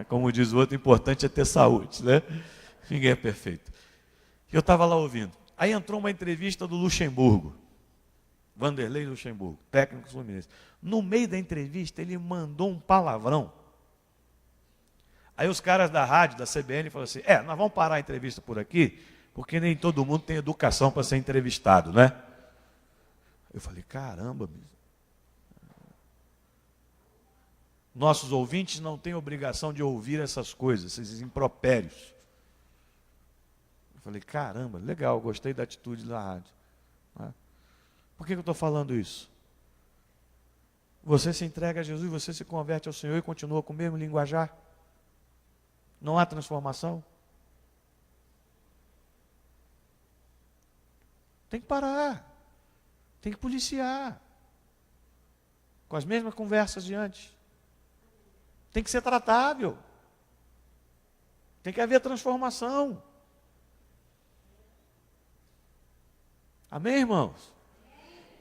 Como diz o outro, o importante é ter saúde, né? Ninguém é perfeito. E eu estava lá ouvindo. Aí entrou uma entrevista do Luxemburgo, Vanderlei Luxemburgo, técnico do Fluminense. No meio da entrevista, ele mandou um palavrão. Aí os caras da rádio, da CBN, falaram assim, nós vamos parar a entrevista por aqui, porque nem todo mundo tem educação para ser entrevistado, né? Eu falei, caramba, nossos ouvintes não têm obrigação de ouvir essas coisas, esses impropérios. Eu falei, caramba, legal, gostei da atitude da rádio. Por que eu estou falando isso? Você se entrega a Jesus, você se converte ao Senhor e continua com o mesmo linguajar? Não há transformação? Tem que parar. Tem que policiar. Com as mesmas conversas de antes. Tem que ser tratável. Tem que haver transformação. Amém, irmãos?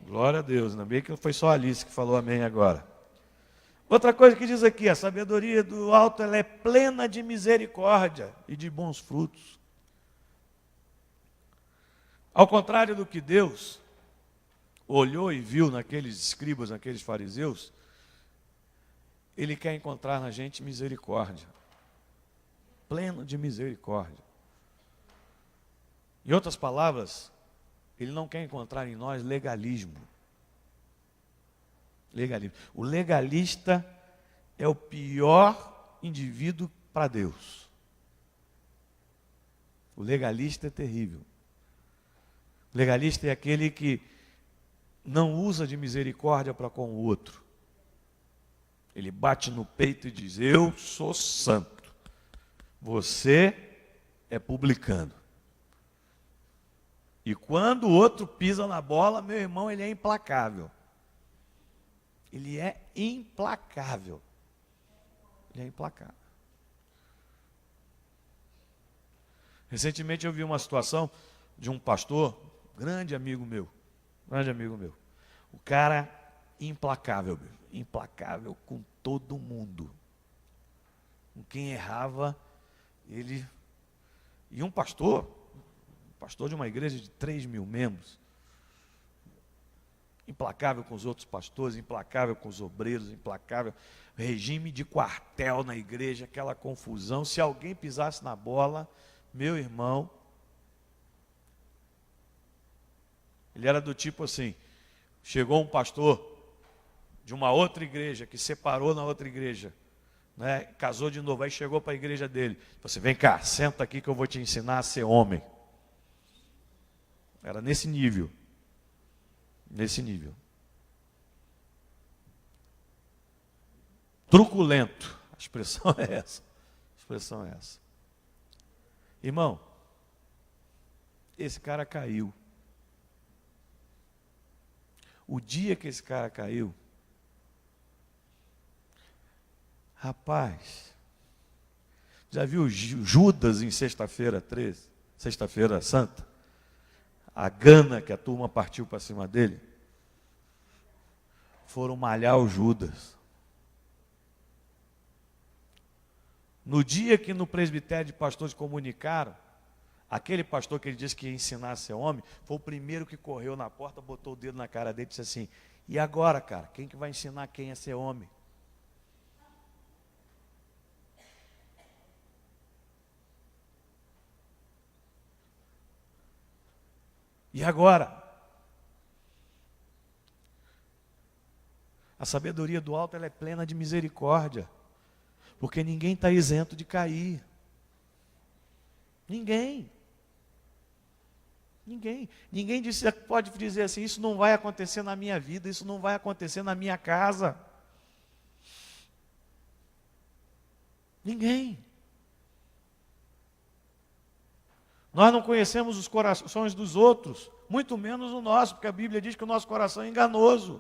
Glória a Deus. Ainda bem que não foi só a Alice que falou amém agora. Outra coisa que diz aqui, a sabedoria do alto, ela é plena de misericórdia e de bons frutos. Ao contrário do que Deus olhou e viu naqueles escribas, naqueles fariseus, Ele quer encontrar na gente misericórdia. Pleno de misericórdia. Em outras palavras, Ele não quer encontrar em nós legalismo. Legalismo. O legalista é o pior indivíduo para Deus. O legalista é terrível. O legalista é aquele que não usa de misericórdia para com o outro. Ele bate no peito e diz, eu sou santo. Você é publicano. E quando o outro pisa na bola, meu irmão, ele é implacável. Ele é implacável. Ele é implacável. Recentemente eu vi uma situação de um pastor, grande amigo meu. O cara implacável, implacável com todo mundo. Com quem errava, ele... E um pastor de uma igreja de 3.000 membros, implacável com os outros pastores, implacável com os obreiros, implacável, regime de quartel na igreja, aquela confusão. Se alguém pisasse na bola, meu irmão, ele era do tipo assim, chegou um pastor de uma outra igreja, que separou na outra igreja, né? Casou de novo, aí chegou para a igreja dele. Você vem cá, senta aqui que eu vou te ensinar a ser homem. Era nesse nível. Nesse nível. Truculento. A expressão é essa. A expressão é essa. Irmão, esse cara caiu. O dia que esse cara caiu, rapaz, já viu Judas em sexta-feira 13? Sexta-feira Santa? A gana que a turma partiu para cima dele? Foram malhar o Judas. No dia que no presbitério de pastores comunicaram, aquele pastor que ele disse que ia ensinar a ser homem, foi o primeiro que correu na porta, botou o dedo na cara dele e disse assim: e agora, cara, quem que vai ensinar quem é ser homem? E agora? A sabedoria do alto ela é plena de misericórdia, porque ninguém está isento de cair. Ninguém. Ninguém pode dizer assim: isso não vai acontecer na minha vida, isso não vai acontecer na minha casa. Ninguém. Nós não conhecemos os corações dos outros, muito menos o nosso, porque a Bíblia diz que o nosso coração é enganoso.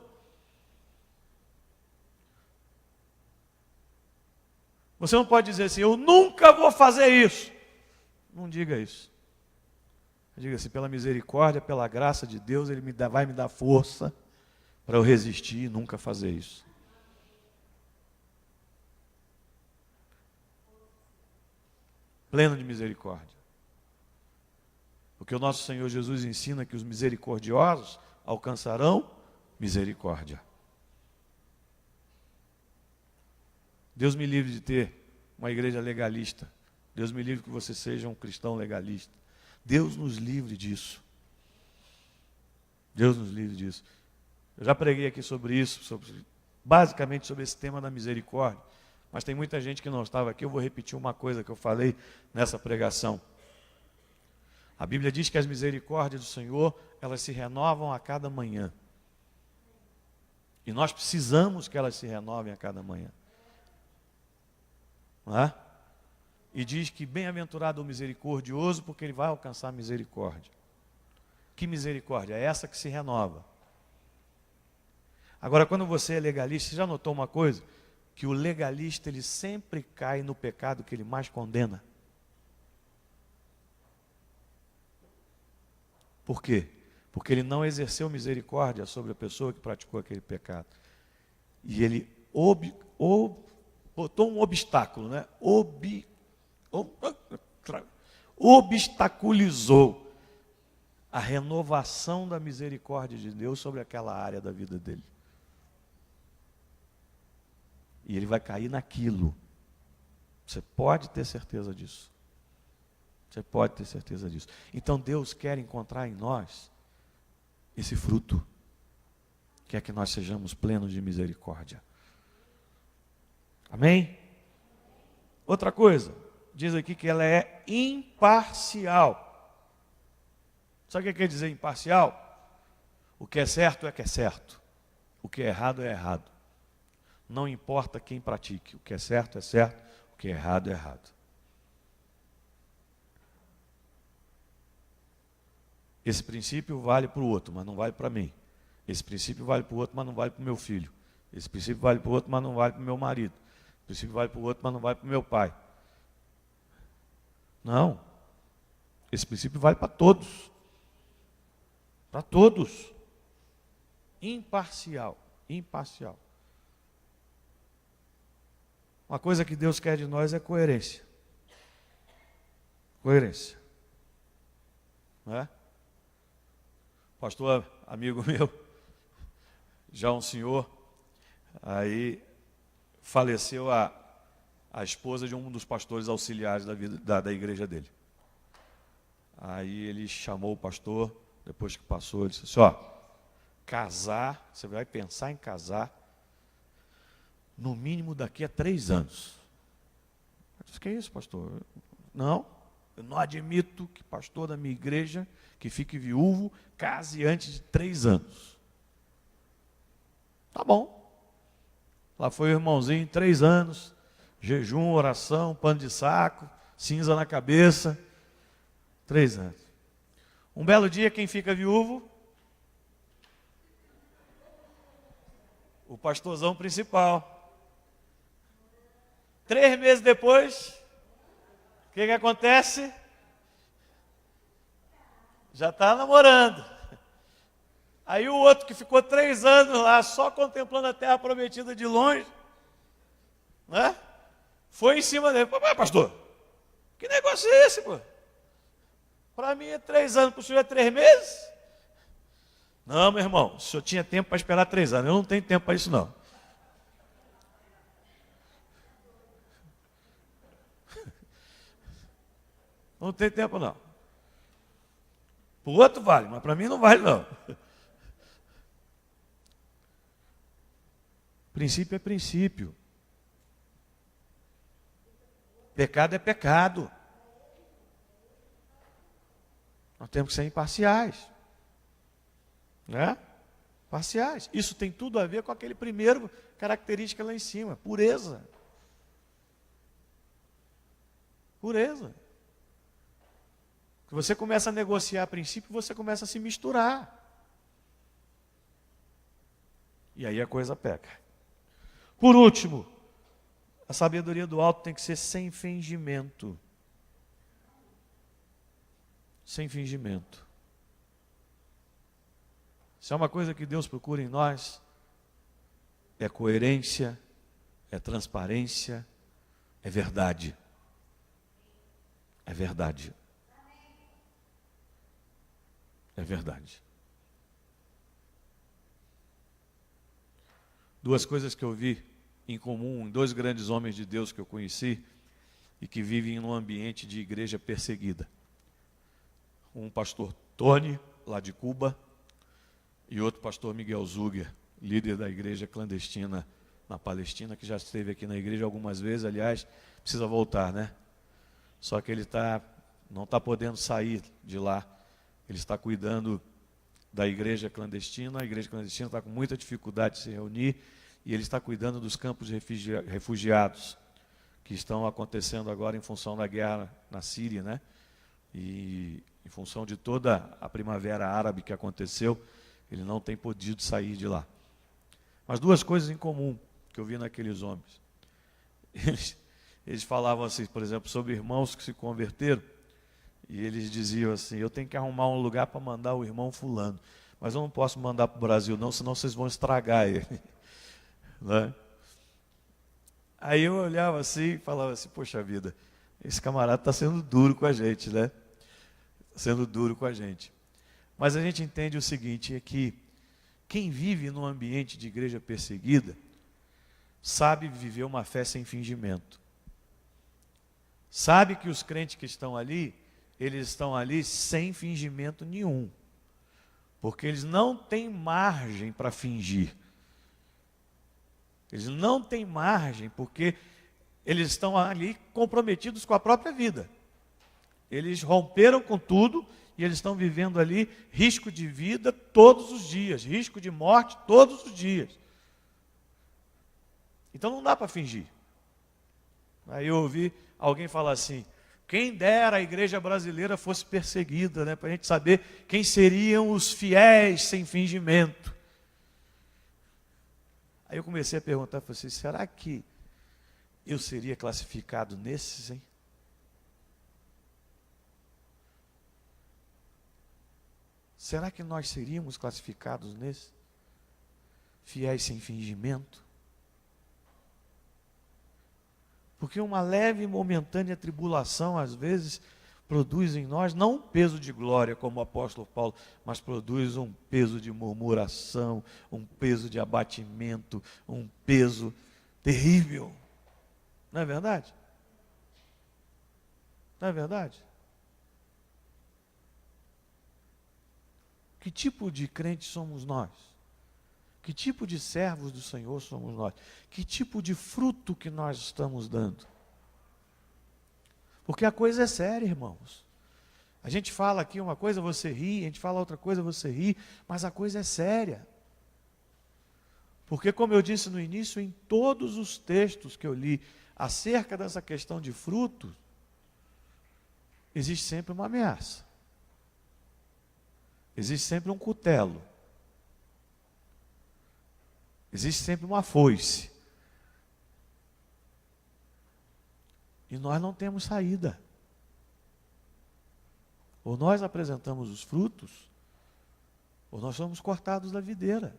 Você não pode dizer assim: eu nunca vou fazer isso. Não diga isso. Diga assim: pela misericórdia, pela graça de Deus, Ele vai me dar força para eu resistir e nunca fazer isso. Pleno de misericórdia. Porque o nosso Senhor Jesus ensina que os misericordiosos alcançarão misericórdia. Deus me livre de ter uma igreja legalista. Deus me livre que você seja um cristão legalista. Deus nos livre disso. Deus nos livre disso. Eu já preguei aqui sobre isso, basicamente sobre esse tema da misericórdia. Mas tem muita gente que não estava aqui, eu vou repetir uma coisa que eu falei nessa pregação. A Bíblia diz que as misericórdias do Senhor, elas se renovam a cada manhã. E nós precisamos que elas se renovem a cada manhã. Não é? E diz que bem-aventurado o misericordioso, porque ele vai alcançar misericórdia. Que misericórdia? É essa que se renova. Agora, quando você é legalista, você já notou uma coisa? Que o legalista, ele sempre cai no pecado que ele mais condena. Por quê? Porque ele não exerceu misericórdia sobre a pessoa que praticou aquele pecado. E ele botou um obstáculo, né? Obstaculizou a renovação da misericórdia de Deus sobre aquela área da vida dele. E ele vai cair naquilo. Você pode ter certeza disso. Você pode ter certeza disso. Então Deus quer encontrar em nós esse fruto. Quer que nós sejamos plenos de misericórdia. Amém? Outra coisa, diz aqui que ela é imparcial. Sabe o que quer dizer imparcial? O que é certo é que é certo. O que é errado é errado. Não importa quem pratique. O que é certo, o que é errado é errado. Esse princípio vale para o outro, mas não vale para mim. Esse princípio vale para o outro, mas não vale para o meu filho. Esse princípio vale para o outro, mas não vale para o meu marido. Esse princípio vale para o outro, mas não vale para o meu pai. Não. Esse princípio vale para todos. Para todos. Imparcial. Imparcial. Uma coisa que Deus quer de nós é coerência. Coerência. Não é? Pastor, amigo meu, já um senhor, aí faleceu a esposa de um dos pastores auxiliares da igreja dele. Aí ele chamou o pastor, depois que passou, ele disse assim: ó, casar, você vai pensar em casar, no mínimo daqui a 3 anos. Eu disse, que é isso, pastor? Não, eu não admito que pastor da minha igreja, que fique viúvo, case antes de 3 anos. Tá bom. Lá foi o irmãozinho, 3 anos, jejum, oração, pano de saco, cinza na cabeça, 3 anos. Um belo dia, quem fica viúvo? O pastorzão principal. 3 meses depois, o que acontece? Já está namorando. Aí o outro que ficou 3 anos lá, só contemplando a terra prometida de longe, né? Foi em cima dele. Pastor, que negócio é esse, pô? Para mim é 3 anos, para o senhor é 3 meses? Não, meu irmão, o senhor tinha tempo para esperar 3 anos. Eu não tenho tempo para isso, não. Não tem tempo, não. Para o outro vale, mas para mim não vale, não. Princípio é princípio. Pecado é pecado. Nós temos que ser imparciais. Né? Parciais. Isso tem tudo a ver com aquele primeiro característica lá em cima, pureza. Pureza. Que você começa a negociar a princípio, você começa a se misturar. E aí a coisa peca. Por último, a sabedoria do alto tem que ser sem fingimento. Sem fingimento. Se é uma coisa que Deus procura em nós, é coerência, é transparência, é verdade. É verdade. É verdade. 2 coisas que eu vi em comum em 2 grandes homens de Deus que eu conheci e que vivem num ambiente de igreja perseguida. Um pastor Tony, lá de Cuba, e outro pastor Miguel Zuger, líder da igreja clandestina na Palestina, que já esteve aqui na igreja algumas vezes, aliás, precisa voltar, né? Só que ele não está podendo sair de lá. Ele está cuidando da igreja clandestina, a igreja clandestina está com muita dificuldade de se reunir, e ele está cuidando dos campos de refugiados, que estão acontecendo agora em função da guerra na Síria, né? E em função de toda a primavera árabe que aconteceu, ele não tem podido sair de lá. Mas 2 coisas em comum que eu vi naqueles homens. Eles falavam assim, por exemplo, sobre irmãos que se converteram, e eles diziam assim, eu tenho que arrumar um lugar para mandar o irmão fulano, mas eu não posso mandar para o Brasil não, senão vocês vão estragar ele. Né? Aí eu olhava assim e falava assim, poxa vida, esse camarada está sendo duro com a gente, né? Sendo duro com a gente. Mas a gente entende o seguinte, é que quem vive num ambiente de igreja perseguida, sabe viver uma fé sem fingimento. Sabe que os crentes que estão ali, eles estão ali sem fingimento nenhum. Porque eles não têm margem para fingir. Eles não têm margem, porque eles estão ali comprometidos com a própria vida. Eles romperam com tudo e eles estão vivendo ali risco de vida todos os dias, risco de morte todos os dias. Então não dá para fingir. Aí eu ouvi alguém falar assim, quem dera a igreja brasileira fosse perseguida, né, para a gente saber quem seriam os fiéis sem fingimento. Aí eu comecei a perguntar, falei assim, será que eu seria classificado nesses, hein? Será que nós seríamos classificados nesses? Fiéis sem fingimento? Porque uma leve e momentânea tribulação, às vezes, produz em nós, não um peso de glória, como o apóstolo Paulo, mas produz um peso de murmuração, um peso de abatimento, um peso terrível. Não é verdade? Não é verdade? Que tipo de crente somos nós? Que tipo de servos do Senhor somos nós? Que tipo de fruto que nós estamos dando? Porque a coisa é séria, irmãos. A gente fala aqui uma coisa, você ri, a gente fala outra coisa, você ri, mas a coisa é séria. Porque, como eu disse no início, em todos os textos que eu li acerca dessa questão de frutos, existe sempre uma ameaça. Existe sempre um cutelo. Existe sempre uma foice. E nós não temos saída. Ou nós apresentamos os frutos, ou nós somos cortados da videira.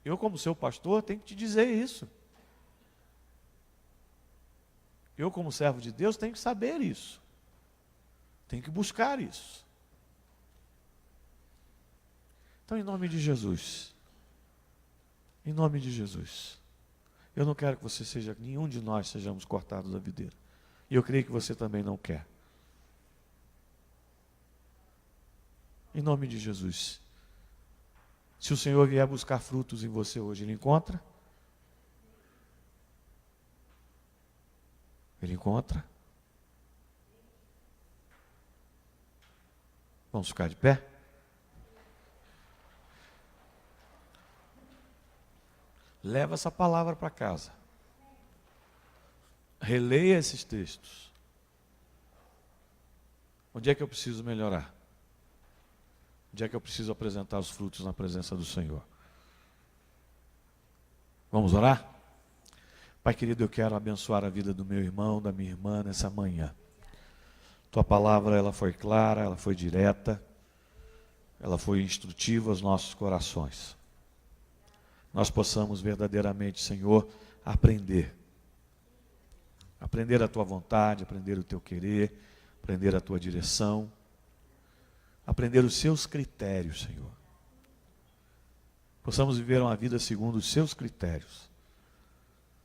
Eu, como seu pastor, tenho que te dizer isso. Eu, como servo de Deus, tenho que saber isso. Tenho que buscar isso. Então, em nome de Jesus, eu não quero que você seja, nenhum de nós sejamos cortados da videira. E eu creio que você também não quer. Em nome de Jesus. Se o Senhor vier buscar frutos em você hoje, Ele encontra? Ele encontra? Vamos ficar de pé? Leva essa palavra para casa. Releia esses textos. Onde é que eu preciso melhorar? Onde é que eu preciso apresentar os frutos na presença do Senhor? Vamos orar? Pai querido, eu quero abençoar a vida do meu irmão, da minha irmã nessa manhã. Tua palavra, ela foi clara, ela foi direta, ela foi instrutiva aos nossos corações. Nós possamos verdadeiramente, Senhor, aprender a tua vontade, aprender o teu querer, aprender a tua direção, aprender os seus critérios, Senhor. Possamos viver uma vida segundo os seus critérios.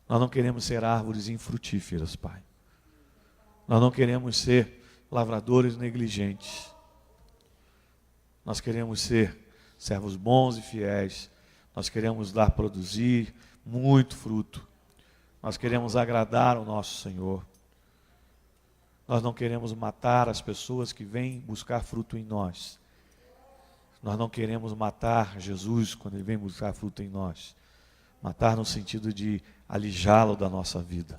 Nós não queremos ser árvores infrutíferas, Pai. Nós não queremos ser lavradores negligentes. Nós queremos ser servos bons e fiéis. Nós queremos produzir muito fruto. Nós queremos agradar ao nosso Senhor. Nós não queremos matar as pessoas que vêm buscar fruto em nós. Nós não queremos matar Jesus quando Ele vem buscar fruto em nós. Matar no sentido de alijá-lo da nossa vida.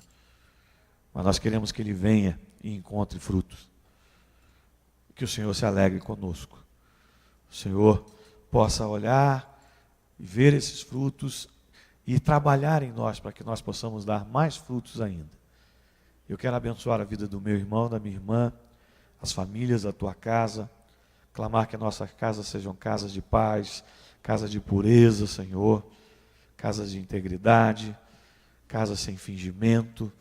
Mas nós queremos que Ele venha e encontre frutos. Que o Senhor se alegre conosco. O Senhor possa olhar e ver esses frutos e trabalhar em nós para que nós possamos dar mais frutos ainda. Eu quero abençoar a vida do meu irmão, da minha irmã, as famílias da tua casa, clamar que as nossas casas sejam casas de paz, casas de pureza, Senhor, casas de integridade, casas sem fingimento,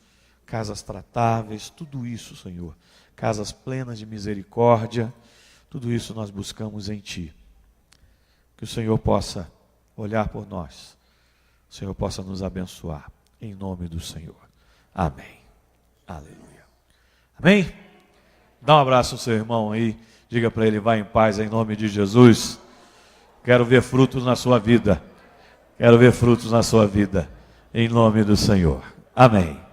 casas tratáveis, tudo isso, Senhor, casas plenas de misericórdia, tudo isso nós buscamos em Ti. Que o Senhor possa olhar por nós, o Senhor possa nos abençoar, em nome do Senhor. Amém. Aleluia. Amém? Dá um abraço ao seu irmão aí, diga para ele, vai em paz em nome de Jesus. Quero ver frutos na sua vida. Quero ver frutos na sua vida, em nome do Senhor. Amém.